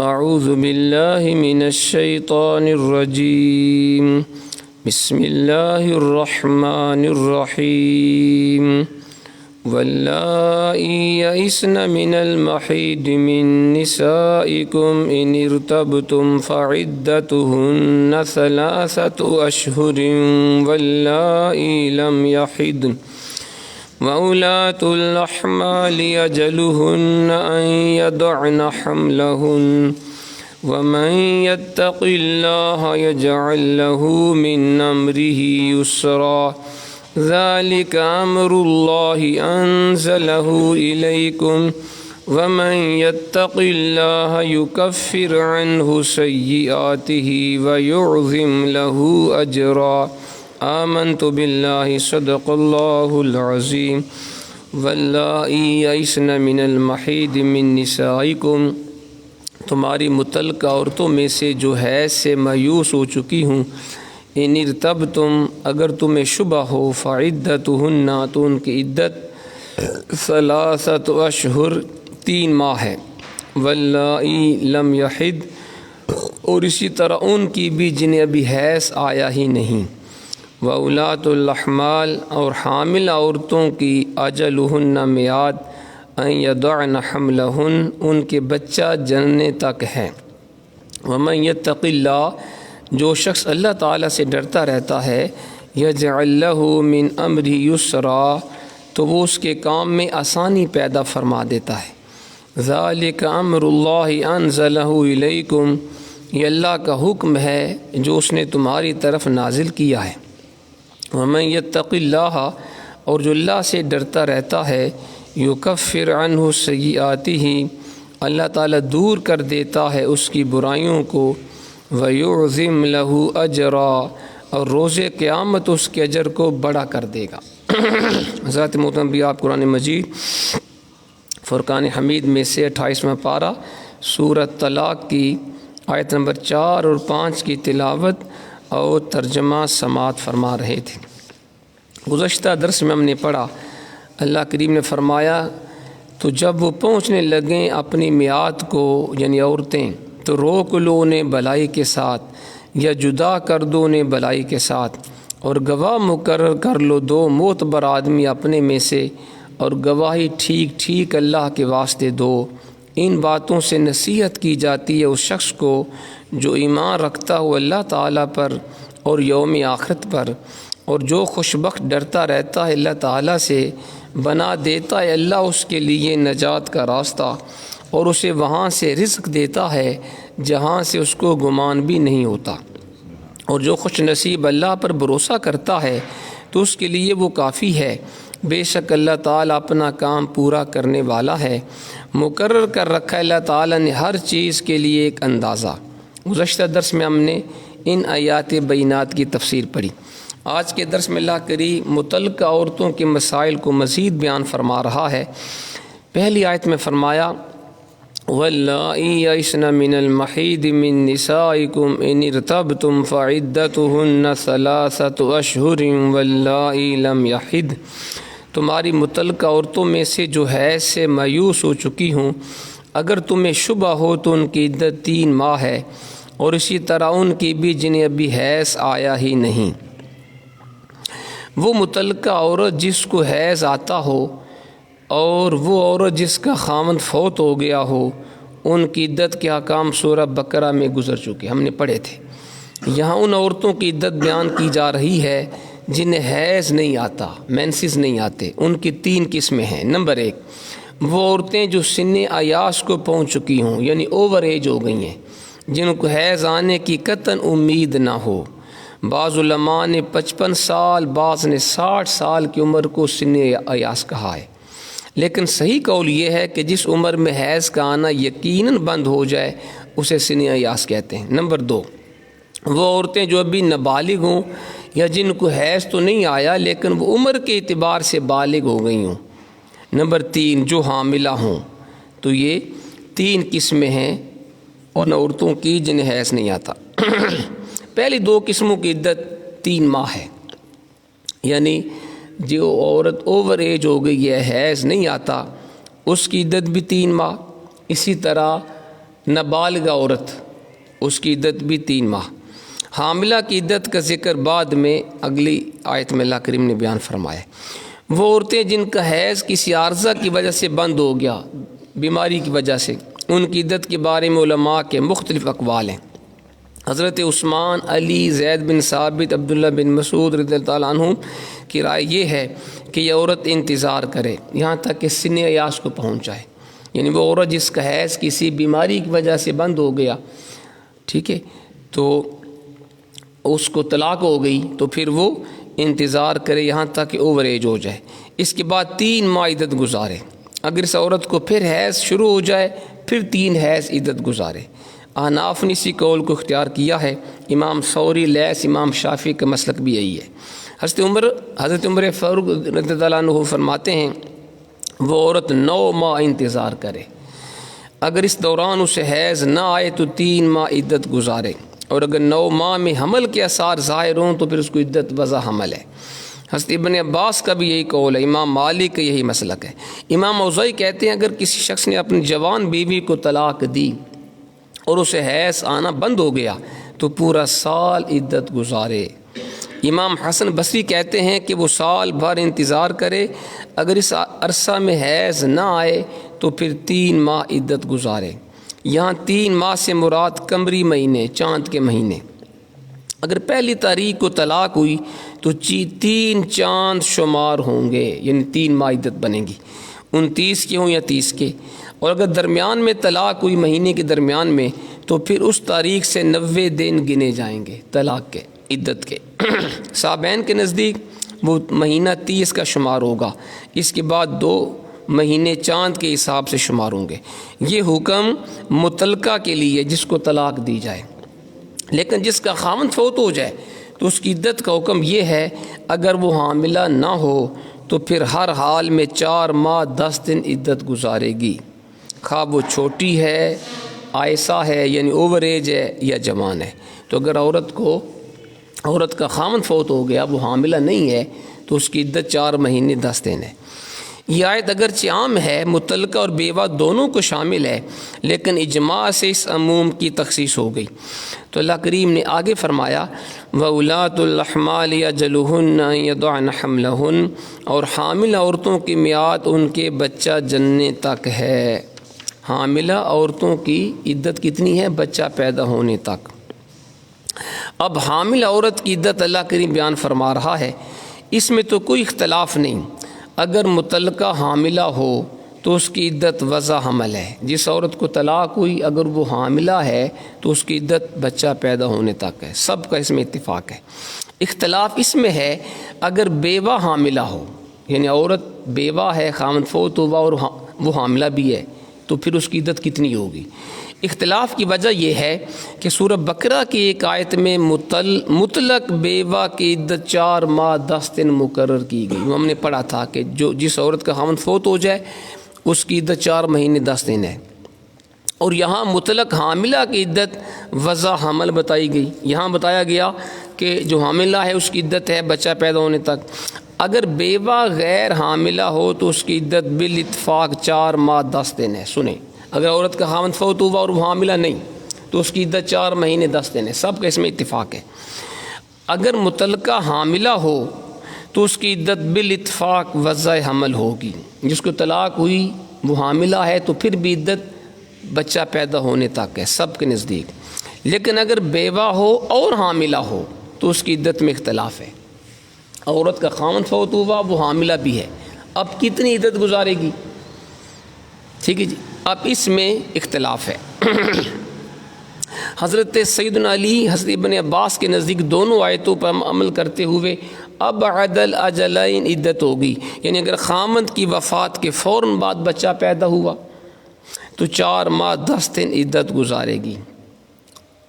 اعوذ باللہ من الشیطان الرجیم بسم اللہ الرحمن الرحیم واللائی یئسن من المحیض من نسائکم ان ارتبتم فعدتہن ثلاثة اشہر واللائی لم یحضن وَأُولَاتُ الْأَحْمَالِ أَجَلُهُنَّ أَن يَضَعْنَ حَمْلَهُنَّ وَمَن يَتَّقِ اللَّهَ يَجْعَل لَّهُ مِنْ أَمْرِهِ يُسْرًا ذَلِكَ أَمْرُ اللَّهِ أَنزَلَهُ إِلَيْكُمْ وَمَن يَتَّقِ اللَّهَ يُكَفِّرْ عَنْهُ سَيِّئَاتِهِ وَيُعْظِمْ لَهُ أَجْرًا آمنت باللہ صدق اللہ العظیم واللائی یئسن من المحیض من نسائکم تمہاری متعلقہ عورتوں میں سے جو حیض سے مایوس ہو چکی ہوں ان ارتبتم اگر تمہیں شبہ ہو فعدتہن تو ان کی عدت ثلاثۃ اشہر 3 ماہ ہے واللائی لم یحض اور اسی طرح ان کی بھی جنہیں ابھی حیض آیا ہی نہیں وَأُولَاتُ الْأَحْمَالِ اور حامل عورتوں کی اجلہن میعاد ان یضعن حملہن ان کے بچہ جننے تک ہے وَمَن يَتَّقِ اللَّهَ جو شخص اللہ تعالیٰ سے ڈرتا رہتا ہے یجعل لہ من امرہ یسرا تو وہ اس کے کام میں آسانی پیدا فرما دیتا ہے ذالک امر اللہ انزلہ الیکم یہ اللہ کا حکم ہے جو اس نے تمہاری طرف نازل کیا ہے وَمَن يَتَّقِ اللَّهَ اور جو اللہ سے ڈرتا رہتا ہے يُكَفِّرْ عَنْهُ سَيِّئَاتِهِ اللہ تعالیٰ دور کر دیتا ہے اس کی برائیوں کو وَيُعْظِمْ لَهُ أَجْرًا اور روز قیامت اس کے اجر کو بڑا کر دے گا حضرات محترم بھی آپ قرآن مجید فرقان حمید میں سے 28واں پارہ سورۃ طلاق کی آیت نمبر 4 اور 5 کی تلاوت اور ترجمہ سماعت فرما رہے تھے گزشتہ درس میں ہم نے پڑھا اللہ کریم نے فرمایا تو جب وہ پہنچنے لگیں اپنی میعاد کو یعنی عورتیں تو روک لو انہیں بلائی کے ساتھ یا جدا کر دو انہیں بلائی کے ساتھ اور گواہ مقرر کر لو 2 معتبر آدمی اپنے میں سے اور گواہی ٹھیک ٹھیک اللہ کے واسطے دو ان باتوں سے نصیحت کی جاتی ہے اس شخص کو جو ایمان رکھتا ہو اللہ تعالیٰ پر اور یوم آخرت پر اور جو خوش بخت ڈرتا رہتا ہے اللہ تعالیٰ سے بنا دیتا ہے اللہ اس کے لیے نجات کا راستہ اور اسے وہاں سے رزق دیتا ہے جہاں سے اس کو گمان بھی نہیں ہوتا اور جو خوش نصیب اللہ پر بھروسہ کرتا ہے تو اس کے لیے وہ کافی ہے بے شک اللہ تعالیٰ اپنا کام پورا کرنے والا ہے مقرر کر رکھا اللہ تعالیٰ نے ہر چیز کے لیے ایک اندازہ گزشتہ درس میں ہم نے ان آیات بینات کی تفسیر پڑھی آج کے درس میں اللہ کریم متعلقہ عورتوں کے مسائل کو مزید بیان فرما رہا ہے پہلی آیت میں فرمایا واللائی یئسن من المحیض من نسائکم ان ارتبتم فعدتہن ثلاثۃ اشہر واللائی لم یحضن تمہاری متعلقہ عورتوں میں سے جو حیض سے مایوس ہو چکی ہوں اگر تمہیں شبہ ہو تو ان کی عدت 3 ماہ ہے اور اسی طرح ان کی بھی جنہیں ابھی حیض آیا ہی نہیں وہ متعلقہ عورت جس کو حیض آتا ہو اور وہ عورت جس کا خاوند فوت ہو گیا ہو ان کی عدت کے احکام سورہ بقرہ میں گزر چکے ہم نے پڑھے تھے یہاں ان عورتوں کی عدت بیان کی جا رہی ہے جنہیں حیض نہیں آتا مینسز نہیں آتے ان کی 3 قسمیں ہیں نمبر 1 وہ عورتیں جو سن ایاس کو پہنچ چکی ہوں یعنی اوور ایج ہو گئی ہیں جن کو حیض آنے کی قطعاً امید نہ ہو بعض علماء نے 55 سال بعض نے 60 سال کی عمر کو سن ایاس کہا ہے لیکن صحیح قول یہ ہے کہ جس عمر میں حیض کا آنا یقیناً بند ہو جائے اسے سن ایاس کہتے ہیں نمبر 2 وہ عورتیں جو ابھی نابالغ ہوں یا جن کو حیض تو نہیں آیا لیکن وہ عمر کے اعتبار سے بالغ ہو گئی ہوں نمبر 3 جو حاملہ ہوں تو یہ 3 قسمیں ہیں ان عورتوں کی جنہیں حیض نہیں آتا پہلی 2 قسموں کی عدت 3 ماہ ہے یعنی جو عورت اوور ایج ہو گئی ہے حیض نہیں آتا اس کی عدت بھی 3 ماہ اسی طرح نابالغ عورت اس کی عدت بھی 3 ماہ۔ حاملہ کی عدت کا ذکر بعد میں اگلی آیت میں اللہ کریم نے بیان فرمایا۔ وہ عورتیں جن کا حیض کسی عارضہ کی وجہ سے بند ہو گیا، بیماری کی وجہ سے، ان کی عدت کے بارے میں علماء کے مختلف اقوال ہیں۔ حضرت عثمان، علی، زید بن ثابت، عبداللہ بن مسعود رضی اللہ تعالیٰ عنہ کی رائے یہ ہے کہ یہ عورت انتظار کرے یہاں تک کہ سن عیاش کو پہنچ جائے، یعنی وہ عورت جس کا حیض کسی بیماری کی وجہ سے بند ہو گیا، ٹھیک ہے، تو اس کو طلاق ہو گئی تو پھر وہ انتظار کرے یہاں تک کہ اوور ایج ہو جائے، اس کے بعد 3 ماہ عدت گزارے۔ اگر اس عورت کو پھر حیض شروع ہو جائے پھر 3 حیض عدت گزارے۔ احناف نے اسی قول کو اختیار کیا ہے، امام ثوری، لیث، امام شافعی کا مسلک بھی یہی ہے۔ حضرت عمر فاروق رضی اللہ عنہ فرماتے ہیں وہ عورت 9 ماہ انتظار کرے، اگر اس دوران اسے حیض نہ آئے تو 3 ماہ عدت گزارے، اور اگر 9 ماہ میں حمل کے آثار ظاہر ہوں تو پھر اس کو عدت وضع حمل ہے۔ حضرت ابن عباس کا بھی یہی قول ہے، امام مالک کا یہی مسلک ہے۔ امام اوزاعی کہتے ہیں اگر کسی شخص نے اپنی جوان بیوی کو طلاق دی اور اسے حیض آنا بند ہو گیا تو پورا سال عدت گزارے۔ امام حسن بصری کہتے ہیں کہ وہ سال بھر انتظار کرے، اگر اس عرصہ میں حیض نہ آئے تو پھر 3 ماہ عدت گزارے۔ یہاں 3 ماہ سے مراد قمری مہینے، چاند کے مہینے۔ اگر پہلی تاریخ کو طلاق ہوئی تو 3 چاند شمار ہوں گے، یعنی 3 ماہ عدت بنے گی، 29 کے ہوں یا 30 کے، اور اگر درمیان میں طلاق ہوئی مہینے کے درمیان میں تو پھر اس تاریخ سے 90 دن گنے جائیں گے طلاق کے، عدت کے۔ صحابین کے نزدیک وہ مہینہ 30 کا شمار ہوگا، اس کے بعد 2 مہینے چاند کے حساب سے شمار ہوں گے۔ یہ حکم مطلقہ کے لیے جس کو طلاق دی جائے، لیکن جس کا خاوند فوت ہو جائے تو اس کی عدت کا حکم یہ ہے اگر وہ حاملہ نہ ہو تو پھر ہر حال میں 4 ماہ 10 دن عدت گزارے گی، خواہ وہ چھوٹی ہے، آئسہ ہے یعنی اوور ایج ہے یا جوان ہے۔ تو اگر عورت کا خاوند فوت ہو گیا، وہ حاملہ نہیں ہے، تو اس کی عدت 4 مہینے 10 دن ہے۔ یہ آیت اگرچہ عام ہے، مطلقہ اور بیوہ دونوں کو شامل ہے، لیکن اجماع سے اس عموم کی تخصیص ہو گئی۔ تو اللہ کریم نے آگے فرمایا وَأُولَاتُ الْأَحْمَالِ أَجَلُهُنَّ أَن يَضَعْنَ حَمْلَهُنَّ، اور حاملہ عورتوں کی میعاد ان کے بچہ جننے تک ہے۔ حاملہ عورتوں کی عدت کتنی ہے؟ بچہ پیدا ہونے تک۔ اب حاملہ عورت کی عدت اللہ کریم بیان فرما رہا ہے، اس میں تو کوئی اختلاف نہیں، اگر مطلقہ حاملہ ہو تو اس کی عدت وضع حمل ہے۔ جس عورت کو طلاق ہوئی اگر وہ حاملہ ہے تو اس کی عدت بچہ پیدا ہونے تک ہے، سب کا اس میں اتفاق ہے۔ اختلاف اس میں ہے اگر بیوہ حاملہ ہو، یعنی عورت بیوہ ہے، خاوند فوت ہوا اور وہ حاملہ بھی ہے، تو پھر اس کی عدت کتنی ہوگی؟ اختلاف کی وجہ یہ ہے کہ سورہ بقرہ کی ایک آیت میں مطلق بیوہ کی عدت 4 ماہ 10 دن مقرر کی گئی، وہ ہم نے پڑھا تھا کہ جس عورت کا خاوند فوت ہو جائے اس کی عدت 4 مہینے 10 دن ہے، اور یہاں مطلق حاملہ کی عدت وضع حمل بتائی گئی۔ یہاں بتایا گیا کہ جو حاملہ ہے اس کی عدت ہے بچہ پیدا ہونے تک۔ اگر بیوہ غیر حاملہ ہو تو اس کی عدت بالاتفاق 4 ماہ 10 دن ہے۔ سنیں، اگر عورت کا خاوند فوت ہوا اور وہ حاملہ نہیں تو اس کی عدت 4 مہینے 10 دن ہے، سب کا اس میں اتفاق ہے۔ اگر مطلقہ حاملہ ہو تو اس کی عدت بالاتفاق وضع حمل ہوگی، جس کو طلاق ہوئی وہ حاملہ ہے تو پھر بھی عدت بچہ پیدا ہونے تک ہے سب کے نزدیک۔ لیکن اگر بیوہ ہو اور حاملہ ہو تو اس کی عدت میں اختلاف ہے۔ عورت کا خاوند فوت ہوا، وہ حاملہ بھی ہے، اب کتنی عدت گزارے گی؟ ٹھیک ہے جی، اب اس میں اختلاف ہے۔ حضرت سیدنا علی، حضرت ابن عباس کے نزدیک دونوں آیتوں پر عمل کرتے ہوئے اب عدل اجلین عدت ہوگی، یعنی اگر خاوند کی وفات کے فوراً بعد بچہ پیدا ہوا تو 4 ماہ 10 دن عدت گزارے گی۔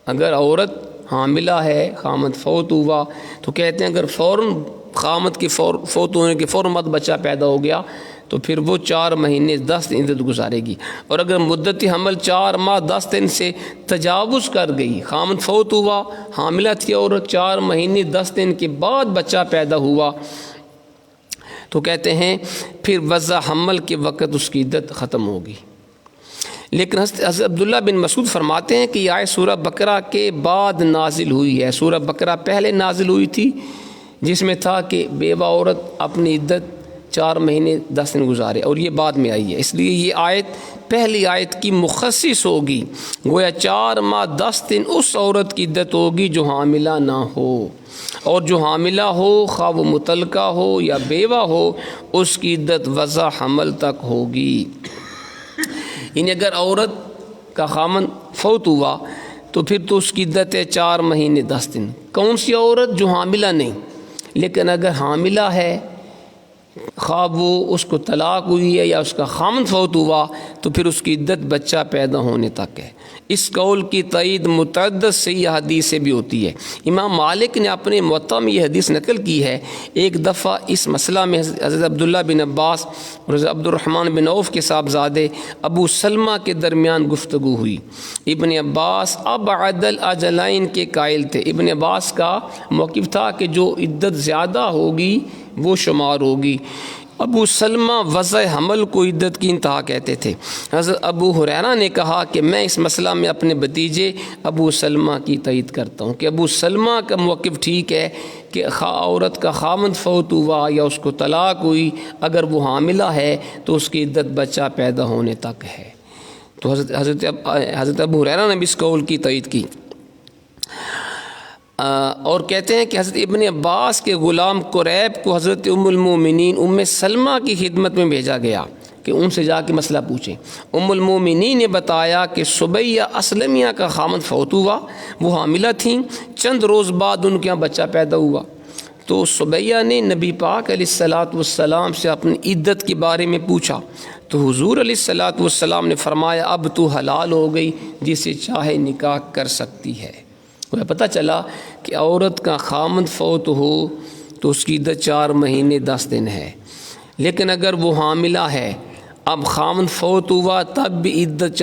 اگر عورت حاملہ ہے، خاوند فوت ہوا، تو کہتے ہیں اگر فوراً خاوند کی فوت ہونے کے فوراً بعد بچہ پیدا ہو گیا تو پھر وہ 4 مہینے 10 دن عدت گزارے گی، اور اگر مدت حمل 4 ماہ 10 دن سے تجاوز کر گئی، خاوند فوت ہوا، حاملہ تھی اور 4 مہینے 10 دن کے بعد بچہ پیدا ہوا، تو کہتے ہیں پھر وضع حمل کے وقت اس کی عدت ختم ہوگی۔ لیکن حضرت عبداللہ بن مسعود فرماتے ہیں کہ یہ آیت سورہ بقرہ کے بعد نازل ہوئی ہے. سورہ بقرہ پہلے نازل ہوئی تھی جس میں تھا کہ بیوہ عورت اپنی عدت 4 مہینے 10 دن گزارے، اور یہ بعد میں آئی ہے. اس لیے یہ آیت پہلی آیت کی مخصص ہوگی. گویا 4 ماہ 10 دن اس عورت کی عدت ہوگی جو حاملہ نہ ہو، اور جو حاملہ ہو خواہ وہ مطلقہ ہو یا بیوہ ہو اس کی عدت وضع حمل تک ہوگی. یعنی اگر عورت کا خامن فوت ہوا تو پھر تو اس کی عدت ہے 4 مہینے 10 دن. کون سی عورت؟ جو حاملہ نہیں، لیکن اگر حاملہ ہے خواہ وہ اس کو طلاق ہوئی ہے یا اس کا خامن فوت ہوا تو پھر اس کی عدت بچہ پیدا ہونے تک ہے. اس قول کی تائید متعدد صحیح حدیث سے بھی ہوتی ہے. امام مالک نے اپنے موطا میں یہ حدیث نقل کی ہے. ایک دفعہ اس مسئلہ میں حضرت عبداللہ بن عباس اور حضرت عبد الرحمن بن عوف کے صاحبزادے ابو سلمہ کے درمیان گفتگو ہوئی. ابن عباس ابعد الاجلین کے قائل تھے. ابن عباس کا موقف تھا کہ جو عدت زیادہ ہوگی وہ شمار ہوگی. ابو سلمہ وضع حمل کو عدت کی انتہا کہتے تھے. حضرت ابو ہریرہ نے کہا کہ میں اس مسئلہ میں اپنے بھتیجے ابو سلمہ کی تائید کرتا ہوں کہ ابو سلمہ کا موقف ٹھیک ہے کہ عورت کا خامند فوت ہوا یا اس کو طلاق ہوئی، اگر وہ حاملہ ہے تو اس کی عدت بچہ پیدا ہونے تک ہے. تو حضرت ابو ہریرہ نے بھی اس قول کی تائید کی. اور کہتے ہیں کہ حضرت ابن عباس کے غلام قریب کو حضرت ام المومنین ام سلمہ کی خدمت میں بھیجا گیا کہ ان سے جا کے مسئلہ پوچھیں. ام المومنین نے بتایا کہ سبیہ اسلمیہ کا خامند فوت ہوا، وہ حاملہ تھیں، چند روز بعد ان کے یہاں بچہ پیدا ہوا. تو سبیہ نے نبی پاک علیہ الصلاۃ والسلام سے اپنی عدت کے بارے میں پوچھا تو حضور علیہ الصلاۃ والسلام نے فرمایا اب تو حلال ہو گئی، جسے چاہے نکاح کر سکتی ہے. پتہ چلا کہ عورت کا خامند فوت ہو تو اس کی عدت 4 مہینے 10 دن ہے، لیکن اگر وہ حاملہ ہے، اب خامند فوت ہوا تب بھی عدت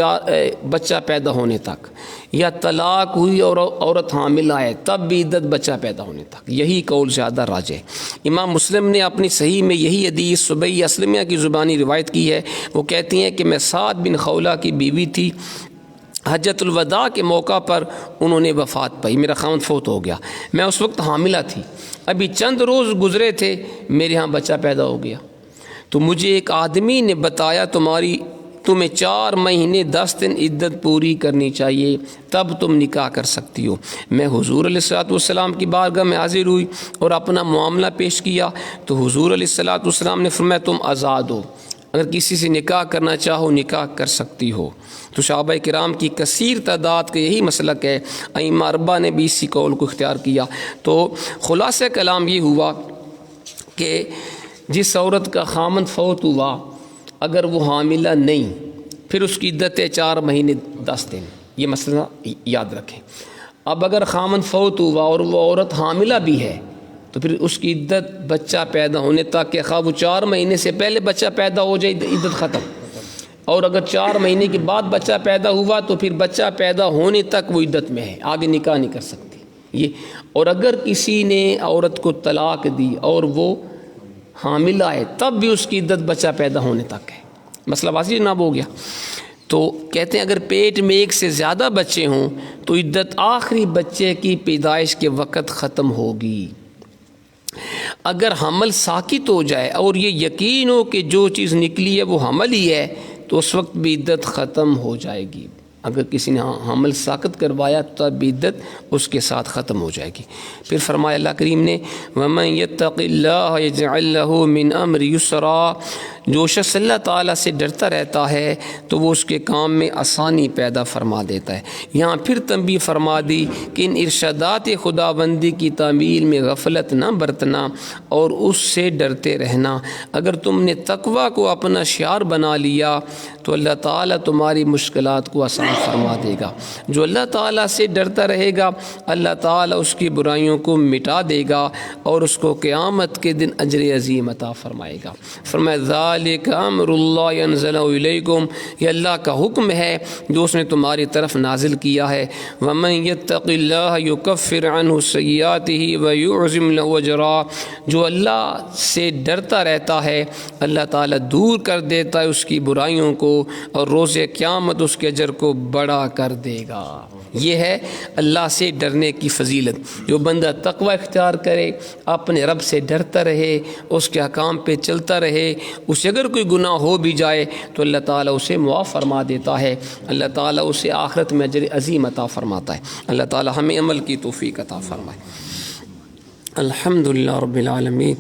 بچہ پیدا ہونے تک، یا طلاق ہوئی اور عورت حاملہ ہے تب بھی عدت بچہ پیدا ہونے تک. یہی قول زیادہ راجح ہے. امام مسلم نے اپنی صحیح میں یہی حدیث سبیہ اسلمیہ کی زبانی روایت کی ہے. وہ کہتی ہیں کہ میں سعد بن خولہ کی بیوی تھی. حجۃ الوداع کے موقع پر انہوں نے وفات پائی، میرا خامند فوت ہو گیا. میں اس وقت حاملہ تھی، ابھی چند روز گزرے تھے، میرے ہاں بچہ پیدا ہو گیا. تو مجھے ایک آدمی نے بتایا تمہیں 4 مہینے 10 دن عدت پوری کرنی چاہیے، تب تم نکاح کر سکتی ہو. میں حضور علیہ الصلوۃ والسلام کی بارگاہ میں حاضر ہوئی اور اپنا معاملہ پیش کیا تو حضور علیہ الصلوۃ والسلام نے فرمایا تم آزاد ہو، اگر کسی سے نکاح کرنا چاہو نکاح کر سکتی ہو. تو صحابہ کرام کی کثیر تعداد کا یہی مسلک ہے. ائمہ اربعہ نے بھی اسی قول کو اختیار کیا. تو خلاصہ کلام یہ ہوا کہ جس عورت کا خامند فوت ہوا اگر وہ حاملہ نہیں پھر اس کی عدت ہے 4 مہینے 10 دن. یہ مسئلہ یاد رکھیں. اب اگر خامند فوت ہوا اور وہ عورت حاملہ بھی ہے تو پھر اس کی عدت بچہ پیدا ہونے تک کہ خواہ وہ 4 مہینے سے پہلے بچہ پیدا ہو جائے عدت ختم، اور اگر 4 مہینے کے بعد بچہ پیدا ہوا تو پھر بچہ پیدا ہونے تک وہ عدت میں ہے، آگے نکاح نہیں کر سکتی. یہ اور اگر کسی نے عورت کو طلاق دی اور وہ حاملہ ہے تب بھی اس کی عدت بچہ پیدا ہونے تک ہے. مسئلہ واضح جناب ہو گیا. تو کہتے ہیں اگر پیٹ میں 1 سے زیادہ بچے ہوں تو عدت آخری بچے کی پیدائش کے وقت ختم ہوگی. اگر حمل ساکت ہو جائے اور یہ یقین ہو کہ جو چیز نکلی ہے وہ حمل ہی ہے تو اس وقت بھی عدت ختم ہو جائے گی. اگر کسی نے حمل ساکت کروایا تب بھی عدت اس کے ساتھ ختم ہو جائے گی. پھر فرمایا اللہ کریم نے وَمَن يَتَّقِ اللَّهَ يَجْعَل لَّهُ مِنْ أَمْرِ يُسْرًا، جو شخص اللہ تعالیٰ سے ڈرتا رہتا ہے تو وہ اس کے کام میں آسانی پیدا فرما دیتا ہے. یہاں پھر تنبیہ فرما دی کہ ان ارشادات خداوندی کی تعمیل میں غفلت نہ برتنا اور اس سے ڈرتے رہنا. اگر تم نے تقوی کو اپنا شعار بنا لیا تو اللہ تعالیٰ تمہاری مشکلات کو آسان فرما دے گا. جو اللہ تعالیٰ سے ڈرتا رہے گا اللہ تعالیٰ اس کی برائیوں کو مٹا دے گا اور اس کو قیامت کے دن اجر عظیم عطا فرمائے گا. فرمایا ذالک امر اللہ انزلہ الیکم، یہ اللہ کا حکم ہے جو اس نے تمہاری طرف نازل کیا ہے۔ ومن یتق اللہ یکفر عنہ سیئاتہ ویعظم لہ اجرا، جو اللہ سے ڈرتا رہتا ہے اللہ تعالیٰ دور کر دیتا ہے اس کی برائیوں کو اور روز قیامت اس کے اجر کو بڑا کر دے گا۔ یہ ہے اللہ سے ڈرنے کی فضیلت۔ جو بندہ تقوی اختیار کرے، اپنے رب سے ڈرتا رہے، اس کے احکام پہ چلتا رہے، اسے اگر کوئی گناہ ہو بھی جائے تو اللہ تعالیٰ اسے معاف فرما دیتا ہے، اللہ تعالیٰ اسے آخرت میں اجر عظیم عطا فرماتا ہے۔ اللہ تعالیٰ ہمیں عمل کی توفیق عطا فرمائے۔ الحمدللہ رب العالمین۔